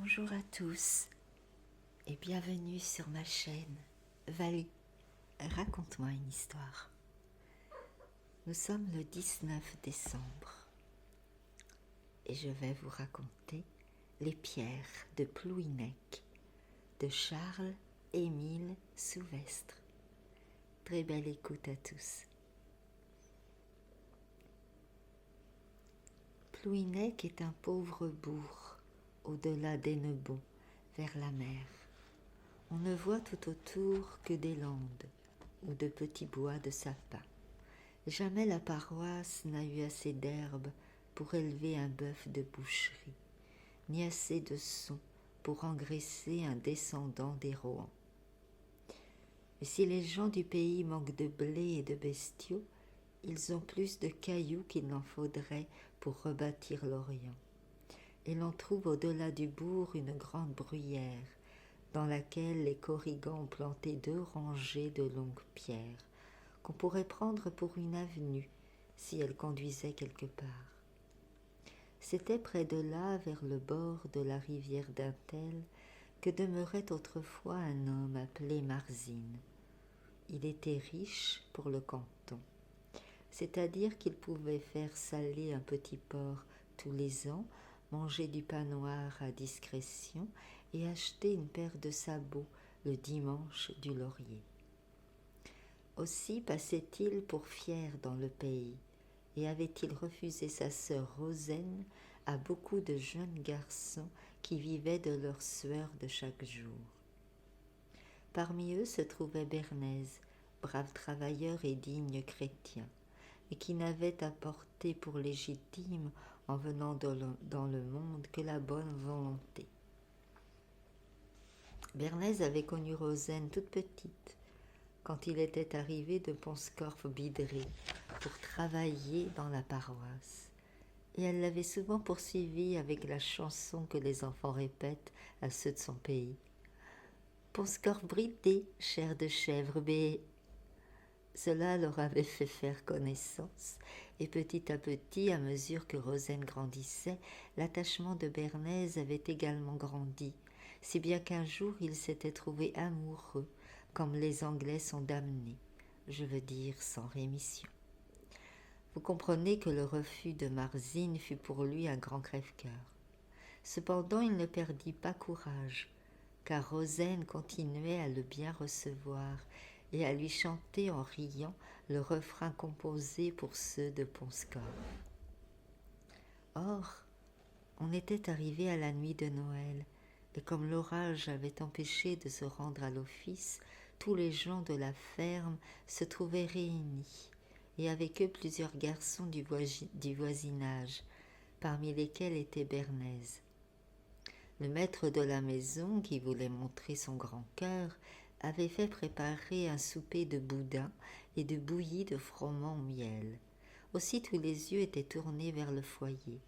Bonjour à tous et bienvenue sur ma chaîne Valu, raconte-moi une histoire. Nous sommes le 19 décembre et je vais vous raconter Les pierres de Plouhinec de Charles-Émile Souvestre. Très belle écoute à tous. Plouhinec est un pauvre bourg au-delà d'Hennebont, vers la mer. On ne voit tout autour que des landes ou de petits bois de sapins. Jamais la paroisse n'a eu assez d'herbe pour élever un bœuf de boucherie, ni assez de son pour engraisser un descendant des Rohan. Mais si les gens du pays manquent de blé et de bestiaux, ils ont plus de cailloux qu'il n'en faudrait pour rebâtir l'Orient. Et l'on trouve au-delà du bourg une grande bruyère, dans laquelle les Corrigans ont planté 2 rangées de longues pierres, qu'on pourrait prendre pour une avenue si elle conduisait quelque part. C'était près de là, vers le bord de la rivière d'Intel, que demeurait autrefois un homme appelé Marzine. Il était riche pour le canton, c'est-à-dire qu'il pouvait faire saler un petit porc tous les ans, manger du pain noir à discrétion et acheter une paire de sabots le dimanche du laurier. Aussi passait-il pour fier dans le pays et avait-il refusé sa sœur Rosaine à beaucoup de jeunes garçons qui vivaient de leur sueur de chaque jour. Parmi eux se trouvait Bernaise, brave travailleur et digne chrétien, et qui n'avait apporté pour légitime en venant dans le monde que la bonne volonté. Bernaise avait connu Rosaine toute petite, quand il était arrivé de Ponscorf-Bidré pour travailler dans la paroisse, et elle l'avait souvent poursuivi avec la chanson que les enfants répètent à ceux de son pays. Ponscorf-Bridé, chair de chèvre bé. Cela leur avait fait faire connaissance, et petit à petit, à mesure que Rosaine grandissait, l'attachement de Bernaise avait également grandi, si bien qu'un jour il s'était trouvé amoureux, comme les Anglais sont damnés, je veux dire sans rémission. Vous comprenez que le refus de Marzine fut pour lui un grand crève-cœur. Cependant, il ne perdit pas courage, car Rosaine continuait à le bien recevoir et à lui chanter en riant le refrain composé pour ceux de Ponscorf. Or, on était arrivé à la nuit de Noël, et comme l'orage avait empêché de se rendre à l'office, tous les gens de la ferme se trouvaient réunis, et avec eux plusieurs garçons du voisinage, parmi lesquels était Bernaise. Le maître de la maison, qui voulait montrer son grand cœur, avait fait préparer un souper de boudin et de bouillie de froment au miel. Aussi tous les yeux étaient tournés vers le foyer,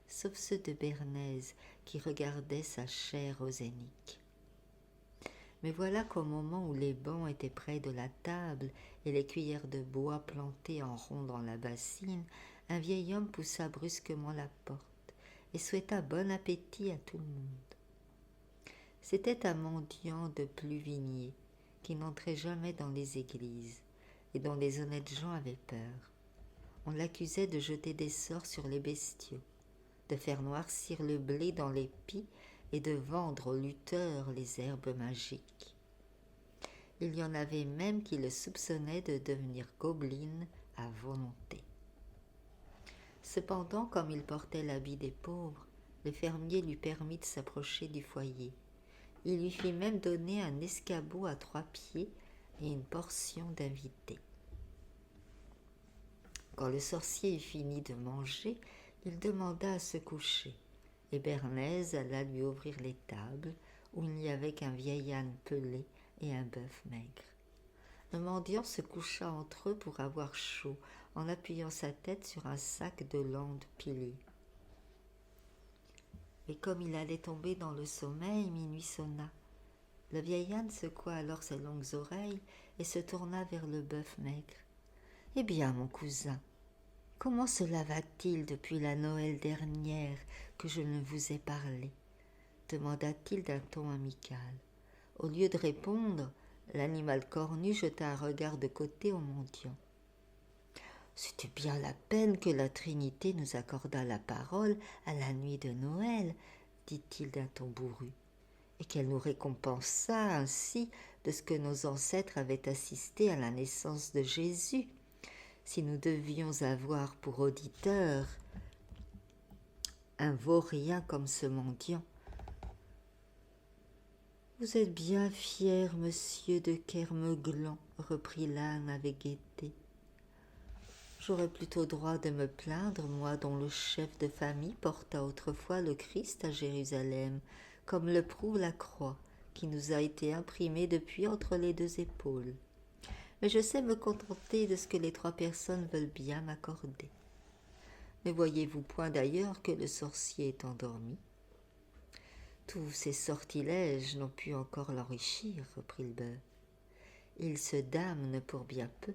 sauf ceux de Bernaise qui regardaient sa chair rosénique. Mais voilà qu'au moment où les bancs étaient près de la table et les cuillères de bois plantées en rond dans la bassine, un vieil homme poussa brusquement la porte et souhaita bon appétit à tout le monde. C'était un mendiant de Pluvigné qui n'entrait jamais dans les églises et dont les honnêtes gens avaient peur. On l'accusait de jeter des sorts sur les bestiaux, de faire noircir le blé dans les pis et de vendre aux lutteurs les herbes magiques. Il y en avait même qui le soupçonnaient de devenir gobeline à volonté. Cependant, comme il portait l'habit des pauvres, le fermier lui permit de s'approcher du foyer. Il lui fit même donner un escabeau à 3 pieds et une portion d'invités. Quand le sorcier eut fini de manger, il demanda à se coucher, et Bernaise alla lui ouvrir les tables, où il n'y avait qu'un vieil âne pelé et un bœuf maigre. Le mendiant se coucha entre eux pour avoir chaud, en appuyant sa tête sur un sac de landes pilé. Et comme il allait tomber dans le sommeil, minuit sonna. Le vieil âne secoua alors ses longues oreilles et se tourna vers le bœuf maigre. « Eh bien, mon cousin, comment cela va-t-il depuis la Noël dernière que je ne vous ai parlé? demanda-t-il d'un ton amical. Au lieu de répondre, l'animal cornu jeta un regard de côté au mendiant. C'était bien la peine que la Trinité nous accordât la parole à la nuit de Noël, dit-il d'un ton bourru, et qu'elle nous récompensa ainsi de ce que nos ancêtres avaient assisté à la naissance de Jésus. Si nous devions avoir pour auditeur un vaurien comme ce mendiant. Vous êtes bien fier, monsieur de Kermeuglan, reprit l'âne avec gaieté. J'aurais plutôt droit de me plaindre, moi dont le chef de famille porta autrefois le Christ à Jérusalem, comme le prouve la croix qui nous a été imprimée depuis entre les deux épaules. Mais je sais me contenter de ce que les 3 personnes veulent bien m'accorder. Ne voyez-vous point d'ailleurs que le sorcier est endormi? Tous ces sortilèges n'ont pu encore l'enrichir, reprit le bœuf. Il se damne pour bien peu.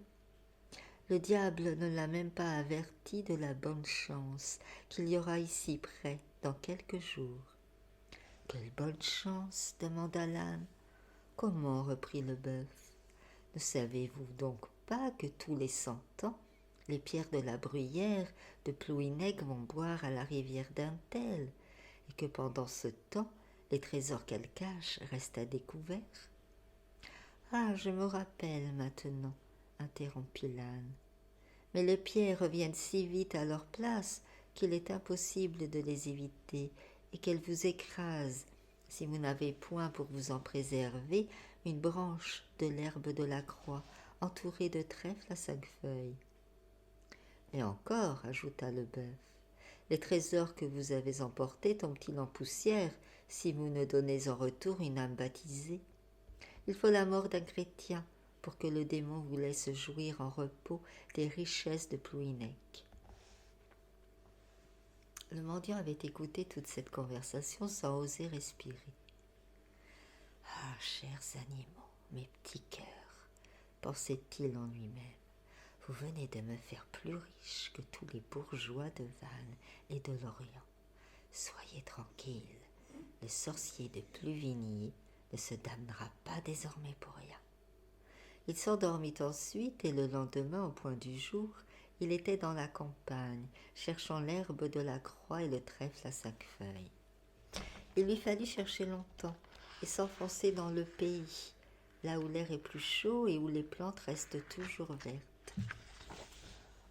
Le diable ne l'a même pas averti de la bonne chance qu'il y aura ici près dans quelques jours. « Quelle bonne chance » demanda l'âne. « Comment » reprit le bœuf. « Ne savez-vous donc pas que tous les 100 ans, les pierres de la bruyère de Plouhinec vont boire à la rivière d'Untel, et que pendant ce temps, les trésors qu'elle cache restent à découvert ?»« Ah, je me rappelle maintenant, » interrompit l'âne. « Mais les pierres reviennent si vite à leur place qu'il est impossible de les éviter et qu'elles vous écrasent si vous n'avez point pour vous en préserver une branche de l'herbe de la croix entourée de trèfle à 5 feuilles. » « Et encore, » ajouta le bœuf, « les trésors que vous avez emportés tombent-ils en poussière si vous ne donnez en retour une âme baptisée? Il faut la mort d'un chrétien pour que le démon vous laisse jouir en repos des richesses de Plouhinec. » Le mendiant avait écouté toute cette conversation sans oser respirer. « Ah, chers animaux, mes petits cœurs, pensait-il en lui-même, vous venez de me faire plus riche que tous les bourgeois de Vannes et de Lorient. Soyez tranquilles, le sorcier de Pluvigny ne se damnera pas désormais pour rien. » Il s'endormit ensuite et le lendemain, au point du jour, il était dans la campagne, cherchant l'herbe de la croix et le trèfle à 5 feuilles. Il lui fallut chercher longtemps et s'enfoncer dans le pays, là où l'air est plus chaud et où les plantes restent toujours vertes.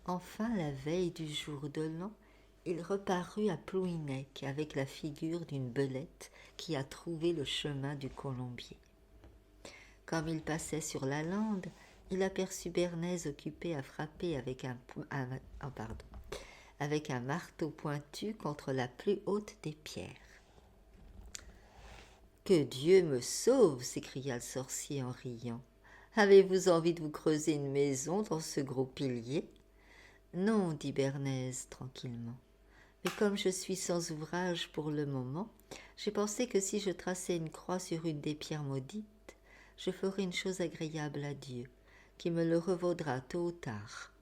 Enfin, la veille du jour de l'an, il reparut à Plouhinec avec la figure d'une belette qui a trouvé le chemin du colombier. Comme il passait sur la lande, il aperçut Bernaise occupée à frapper avec un marteau pointu contre la plus haute des pierres. « Que Dieu me sauve !» s'écria le sorcier en riant. « Avez-vous envie de vous creuser une maison dans ce gros pilier ?»« Non, dit Bernaise tranquillement. Mais comme je suis sans ouvrage pour le moment, j'ai pensé que si je traçais une croix sur une des pierres maudites, je ferai une chose agréable à Dieu, qui me le revaudra tôt ou tard. »«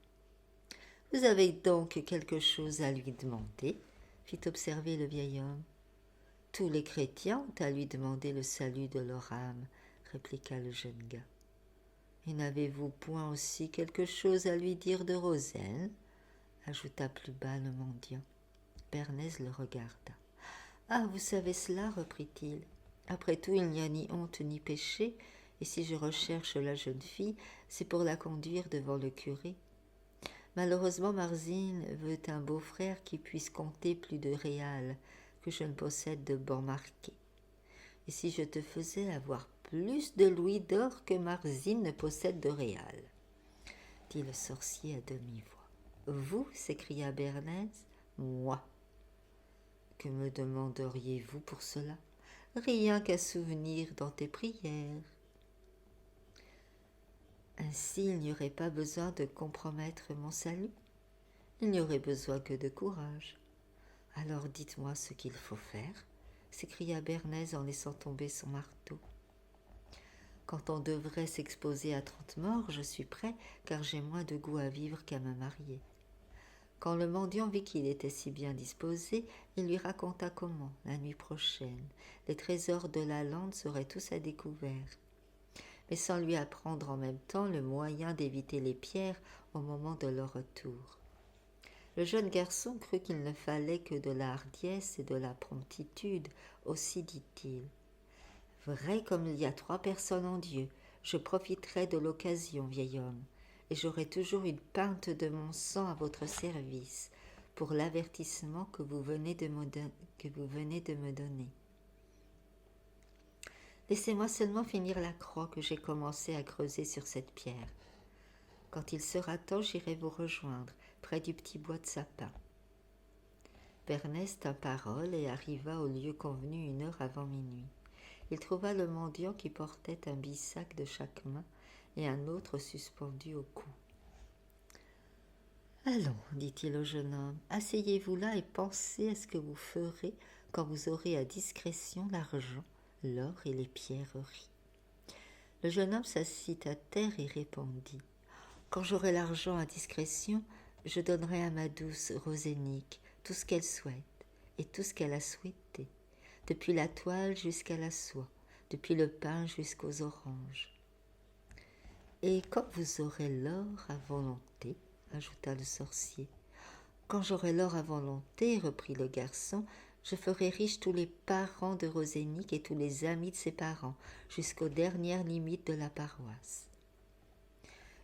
Vous avez donc quelque chose à lui demander ?» fit observer le vieil homme. « Tous les chrétiens ont à lui demander le salut de leur âme, » répliqua le jeune gars. « Et n'avez-vous point aussi quelque chose à lui dire de Rosaine ?» ajouta plus bas le mendiant. Bernaise le regarda. « Ah, vous savez cela, reprit-il. Après tout, il n'y a ni honte ni péché, et si je recherche la jeune fille, c'est pour la conduire devant le curé. Malheureusement, Marzine veut un beau-frère qui puisse compter plus de réals que je ne possède de bancs marqués. Et si je te faisais avoir plus de louis d'or que Marzine ne possède de réals ?» dit le sorcier à demi-voix. « Vous » s'écria Bernaise. « Moi. Que me demanderiez-vous pour cela ? Rien qu'un souvenir dans tes prières. » Ainsi, il n'y aurait pas besoin de compromettre mon salut. Il n'y aurait besoin que de courage. « Alors dites-moi ce qu'il faut faire, » s'écria Bernaise en laissant tomber son marteau. « Quand on devrait s'exposer à 30 morts, je suis prêt, car j'ai moins de goût à vivre qu'à me marier. Quand le mendiant vit qu'il était si bien disposé, il lui raconta comment, la nuit prochaine, les trésors de la lande seraient tous à découvert, mais sans lui apprendre en même temps le moyen d'éviter les pierres au moment de leur retour. Le jeune garçon crut qu'il ne fallait que de la hardiesse et de la promptitude, aussi dit-il. Vrai comme il y a 3 personnes en Dieu, je profiterai de l'occasion, vieil homme, et j'aurai toujours une pinte de mon sang à votre service, pour l'avertissement que vous venez de me donner. Laissez-moi seulement finir la croix que j'ai commencé à creuser sur cette pierre. Quand il sera temps, j'irai vous rejoindre, près du petit bois de sapin. Bernès tint parole et arriva au lieu convenu 1 heure avant minuit. Il trouva le mendiant qui portait un bissac de chaque main et un autre suspendu au cou. « Allons, dit-il au jeune homme, asseyez-vous là et pensez à ce que vous ferez quand vous aurez à discrétion l'argent, l'or et les pierreries. » Le jeune homme s'assit à terre et répondit. « Quand j'aurai l'argent à discrétion, je donnerai à ma douce Rosénique tout ce qu'elle souhaite et tout ce qu'elle a souhaité, depuis la toile jusqu'à la soie, depuis le pain jusqu'aux oranges. Et quand vous aurez l'or à volonté, ajouta le sorcier. Quand j'aurai l'or à volonté, reprit le garçon, je ferai riches tous les parents de Rosénique et tous les amis de ses parents, jusqu'aux dernières limites de la paroisse.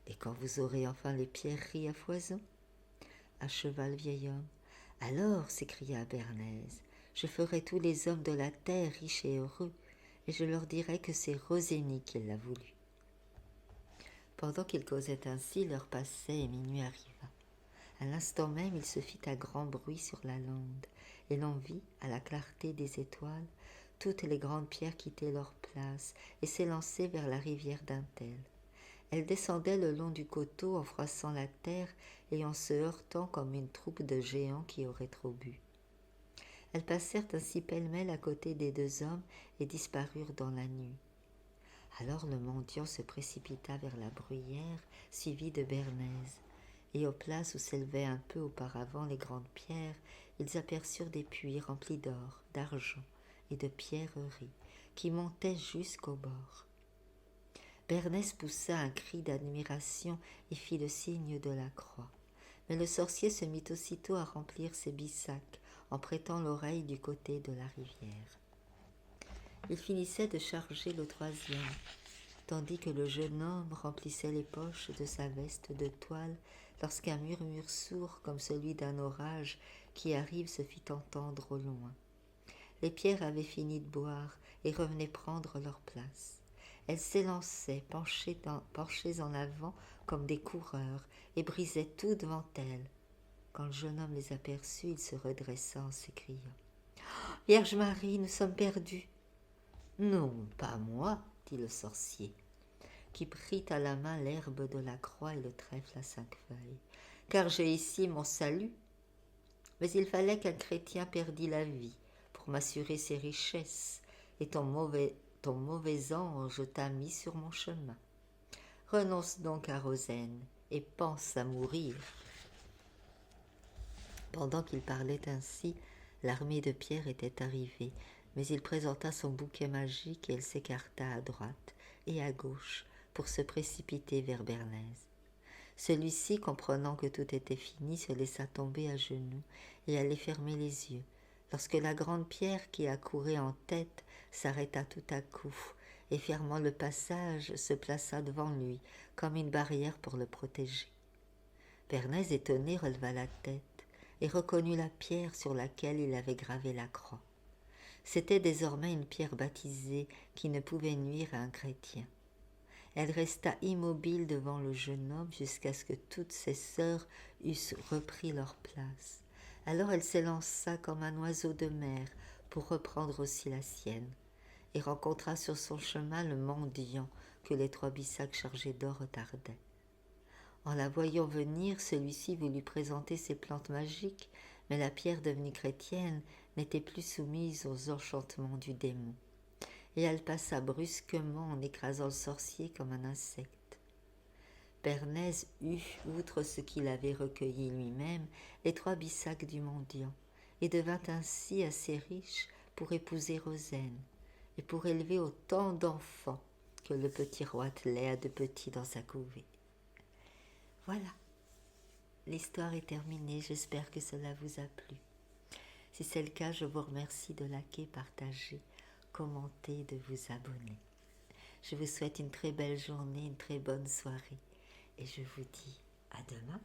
Et quand vous aurez enfin les pierreries à foison, acheva le vieil homme. Alors, s'écria Bernèse, je ferai tous les hommes de la terre riches et heureux, et je leur dirai que c'est Rosénique qui l'a voulu. Pendant qu'ils causaient ainsi, l'heure passait et minuit arriva. À l'instant même, il se fit un grand bruit sur la lande, et l'on vit, à la clarté des étoiles, toutes les grandes pierres quitter leur place et s'élancer vers la rivière d'Untel. Elles descendaient le long du coteau en froissant la terre et en se heurtant comme une troupe de géants qui auraient trop bu. Elles passèrent ainsi pêle-mêle à côté des 2 hommes et disparurent dans la nuit. Alors le mendiant se précipita vers la bruyère, suivi de Bernèse, et aux places où s'élevaient un peu auparavant les grandes pierres, ils aperçurent des puits remplis d'or, d'argent et de pierreries, qui montaient jusqu'au bord. Bernès poussa un cri d'admiration et fit le signe de la croix. Mais le sorcier se mit aussitôt à remplir ses bissacs, en prêtant l'oreille du côté de la rivière. Il finissait de charger le 3e, tandis que le jeune homme remplissait les poches de sa veste de toile, lorsqu'un murmure sourd comme celui d'un orage qui arrive se fit entendre au loin. Les pierres avaient fini de boire et revenaient prendre leur place. Elles s'élançaient, penchées en avant comme des coureurs, et brisaient tout devant elles. Quand le jeune homme les aperçut, il se redressa en s'écriant « Vierge Marie, nous sommes perdus !»« Non, pas moi, dit le sorcier, qui prit à la main l'herbe de la croix et le trèfle à 5 feuilles, car j'ai ici mon salut. Mais il fallait qu'un chrétien perdît la vie pour m'assurer ses richesses, et ton mauvais ange t'a mis sur mon chemin. Renonce donc à Rosaine et pense à mourir. » Pendant qu'il parlait ainsi, l'armée de Pierre était arrivée, mais il présenta son bouquet magique et elle s'écarta à droite et à gauche pour se précipiter vers Bernèse. Celui-ci, comprenant que tout était fini, se laissa tomber à genoux et allait fermer les yeux, lorsque la grande pierre qui accourait en tête s'arrêta tout à coup et, fermant le passage, se plaça devant lui comme une barrière pour le protéger. Bernèse, étonné, releva la tête et reconnut la pierre sur laquelle il avait gravé la croix. C'était désormais une pierre baptisée qui ne pouvait nuire à un chrétien. Elle resta immobile devant le jeune homme jusqu'à ce que toutes ses sœurs eussent repris leur place. Alors elle s'élança comme un oiseau de mer pour reprendre aussi la sienne, et rencontra sur son chemin le mendiant que les 3 bissacs chargés d'or retardaient. En la voyant venir, celui-ci voulut présenter ses plantes magiques, mais la pierre devenue chrétienne n'était plus soumise aux enchantements du démon, et elle passa brusquement en écrasant le sorcier comme un insecte. Bernèse eut, outre ce qu'il avait recueilli lui-même, les 3 bissacs du mendiant, et devint ainsi assez riche pour épouser Rosaine, et pour élever autant d'enfants que le petit Roitelet a de petits dans sa couvée. Voilà, l'histoire est terminée, j'espère que cela vous a plu. Si c'est le cas, je vous remercie de liker, partager, commenter, de vous abonner. Je vous souhaite une très belle journée, une très bonne soirée, et je vous dis à demain.